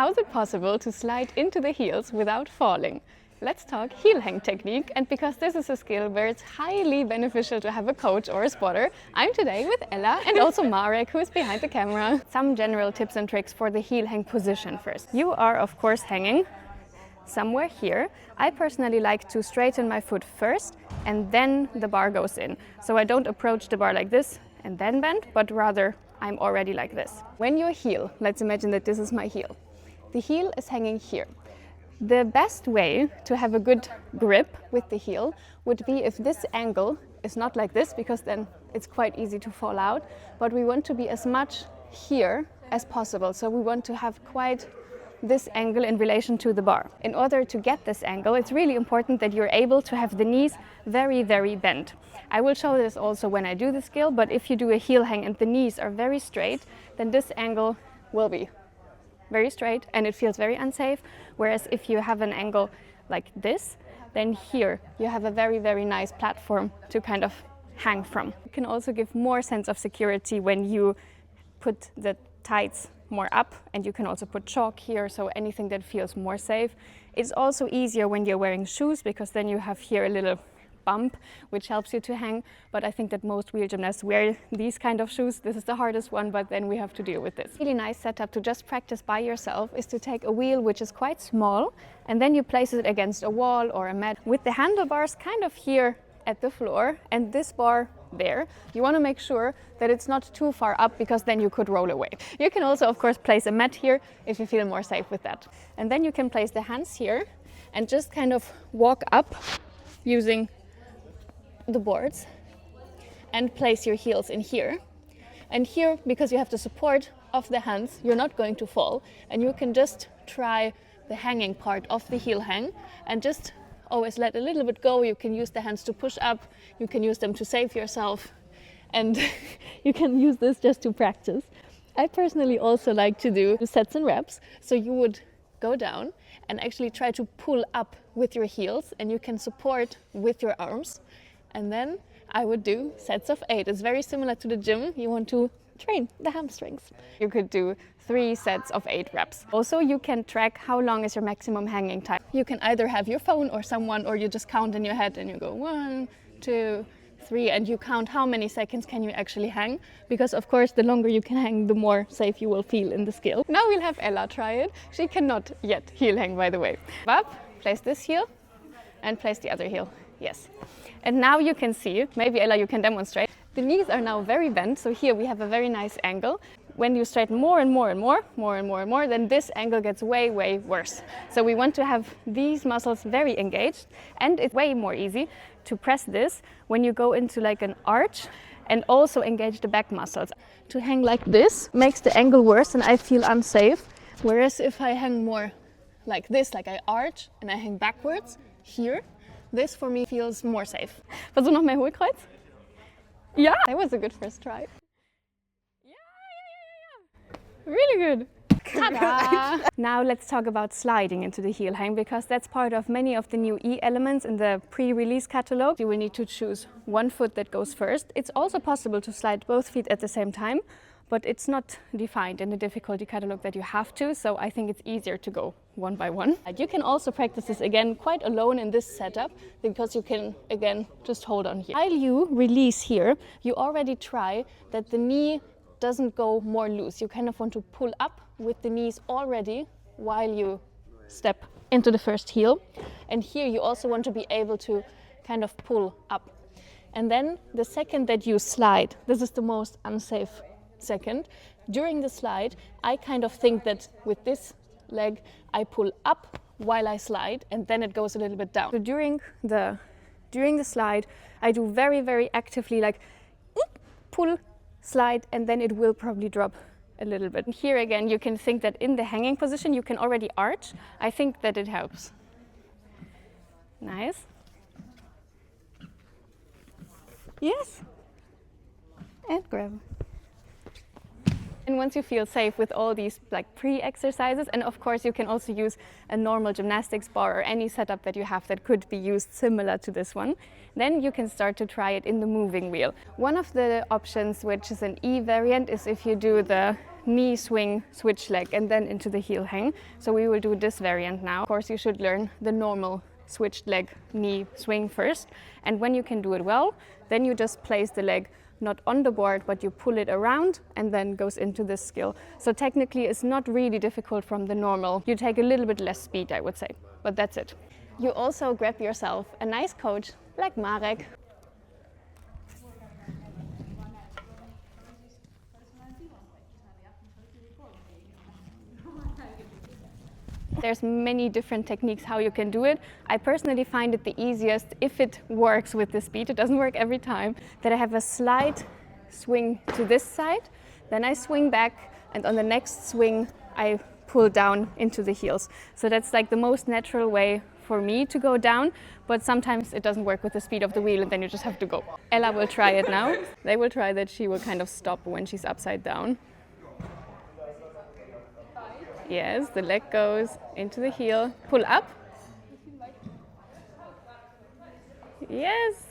How is it possible to slide into the heels without falling? Let's talk heel hang technique, and because this is a skill where it's highly beneficial to have a coach or a spotter, I'm today with Ella and also Marek, who's behind the camera. Some general tips and tricks for the heel hang position first. You are of course hanging somewhere here. I personally like to straighten my foot first and then the bar goes in. So I don't approach the bar like this and then bend, but rather I'm already like this. When your heel, let's imagine that this is my heel. The heel is hanging here. The best way to have a good grip with the heel would be if this angle is not like this, because then it's quite easy to fall out, but we want to be as much here as possible. So we want to have quite this angle in relation to the bar. In order to get this angle, it's really important that you're able to have the knees very, very bent. I will show this also when I do the skill, but if you do a heel hang and the knees are very straight, then this angle will be very straight and it feels very unsafe. Whereas if you have an angle like this, then here you have a very, very nice platform to kind of hang from. You can also give more sense of security when you put the tights more up, and you can also put chalk here, so anything that feels more safe. It's also easier when you're wearing shoes, because then you have here a little bump which helps you to hang, but I think that most wheel gymnasts wear these kind of shoes. This is the hardest one, but then we have to deal with this. Really nice setup to just practice by yourself is to take a wheel which is quite small and then you place it against a wall or a mat with the handlebars kind of here at the floor and this bar there. You want to make sure that it's not too far up, because then you could roll away. You can also of course place a mat here if you feel more safe with that. And then you can place the hands here and just kind of walk up using the boards and place your heels in here. And here, because you have the support of the hands, you're not going to fall, and you can just try the hanging part of the heel hang and just always let a little bit go. You can use the hands to push up, you can use them to save yourself, and you can use this just to practice. I personally also like to do sets and reps, so you would go down and actually try to pull up with your heels, and you can support with your arms. And then I would do sets of 8. It's very similar to the gym. You want to train the hamstrings. You could do 3 sets of 8 reps. Also, you can track how long is your maximum hanging time. You can either have your phone or someone, or you just count in your head and you go 1, 2, 3, and you count how many seconds can you actually hang. Because of course, the longer you can hang, the more safe you will feel in the skill. Now we'll have Ella try it. She cannot yet heel hang, by the way. Up, place this heel and place the other heel. Yes. And now you can see, maybe Ella you can demonstrate, the knees are now very bent, so here we have a very nice angle. When you straighten more and more and more, then this angle gets way, way worse. So we want to have these muscles very engaged, and it's way more easy to press this when you go into like an arch and also engage the back muscles. To hang like this makes the angle worse and I feel unsafe, whereas if I hang more like this, like I arch and I hang backwards here, this for me feels more safe. Versuch noch mehr Hohlkreuz. Yeah, that was a good first try. Yeah. Really good. Ta-da! Now let's talk about sliding into the heel hang, because that's part of many of the new E elements in the pre-release catalog. You will need to choose one foot that goes first. It's also possible to slide both feet at the same time, but it's not defined in the difficulty catalog that you have to, so I think it's easier to go one by one. You can also practice this again quite alone in this setup, because you can again just hold on here. While you release here, you already try that the knee doesn't go more loose. You kind of want to pull up with the knees already while you step into the first heel. And here you also want to be able to kind of pull up. And then the second that you slide, this is the most unsafe second. During the slide, I kind of think that with this leg, I pull up while I slide, and then it goes a little bit down. So during the slide, I do very, very actively like pull, slide, and then it will probably drop a little bit. And here again, you can think that in the hanging position, you can already arch. I think that it helps. Nice. Yes. And grab. And once you feel safe with all these like pre-exercises, and of course you can also use a normal gymnastics bar or any setup that you have that could be used similar to this one, then you can start to try it in the moving wheel. One of the options, which is an E variant, is if you do the knee swing, switch leg, and then into the heel hang. So we will do this variant now. Of course, you should learn the normal switched leg knee swing first. And when you can do it well, then you just place the leg not on the board, but you pull it around and then goes into this skill. So technically it's not really difficult from the normal. You take a little bit less speed, I would say, but that's it. You also grab yourself a nice coach like Marek. There's many different techniques how you can do it. I personally find it the easiest if it works with the speed. It doesn't work every time. That I have a slight swing to this side, then I swing back, and on the next swing I pull down into the heels. So that's like the most natural way for me to go down, but sometimes it doesn't work with the speed of the wheel and then you just have to go. Ella will try it now. They will try that she will kind of stop when she's upside down. Yes, the leg goes into the heel. Pull up. Yes.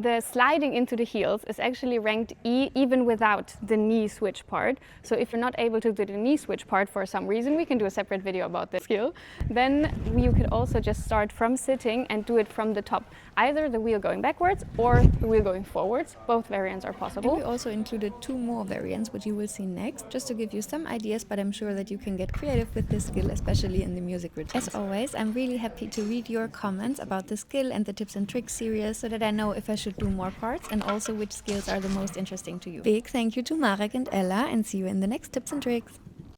The sliding into the heels is actually ranked E even without the knee switch part. So if you're not able to do the knee switch part for some reason, we can do a separate video about this skill. Then you could also just start from sitting and do it from the top. Either the wheel going backwards or the wheel going forwards. Both variants are possible. And we also included 2 more variants, which you will see next, just to give you some ideas, but I'm sure that you can get creative with this skill, especially in the music routines. As always, I'm really happy to read your comments about the skill and the tips and tricks series so that I know if I should do more parts and also which skills are the most interesting to you. Big thank you to Marek and Ella, and see you in the next tips and tricks.